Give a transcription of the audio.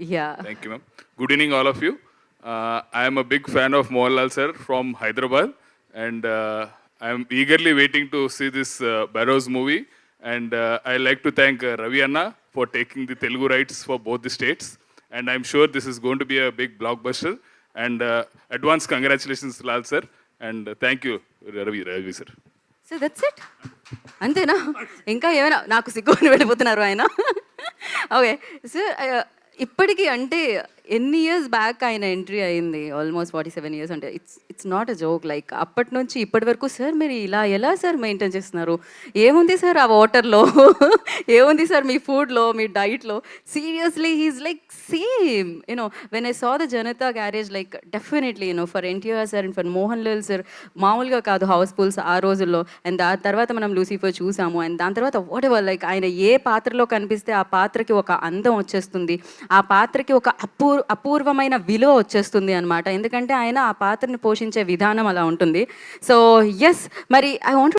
Yeah. Thank you, ma'am. Good evening, all of you. I am a big fan of Mohanlal sir from Hyderabad, and I am eagerly waiting to see this Barrows movie. And I like to thank Ravi Anna for taking the Telugu rights for both the states. And I'm sure this is going to be a big blockbuster. And advance congratulations, Lal sir. And thank you, Ravi sir. So that's it, అంతేనా? ఇంకా ఏమైనా? నాకు సిగ్గుని వెళ్ళిపోతున్నారు ఆయన. Okay sir, ఇప్పటికీ అంటే ఎన్ని years back ఆయన ఎంట్రీ అయింది? Almost 47 years. అంటే it's not a joke. Like అప్పటి నుంచి ఇప్పటి వరకు సార్ మీరు ఇలా ఎలా సార్ మెయింటైన్ చేస్తున్నారు? ఏముంది సార్ ఆ వాటర్లో? ఏముంది సార్ మీ ఫుడ్లో, మీ డైట్లో? Seriously he is like same. You know when I saw the Janatha Garage, like definitely for NTR sir and for Mohan Lal sir, మామూలుగా కాదు హౌస్ఫుల్స్ ఆ రోజుల్లో. అండ్ దాని తర్వాత మనం లూసిఫర్ చూసాము. అండ్ దాని తర్వాత వాట్ ఎవర్, లైక్ ఆయన ఏ పాత్రలో కనిపిస్తే ఆ పాత్రకి ఒక అందం వచ్చేస్తుంది, ఆ పాత్రకి ఒక అపూర్వమైన విలువ వచ్చేస్తుంది అనమాట. ఎందుకంటే ఆయన ఆ పాత్రని పోషించే విధానం అలా ఉంటుంది. సో ఎస్, మరి ఐ వాంట్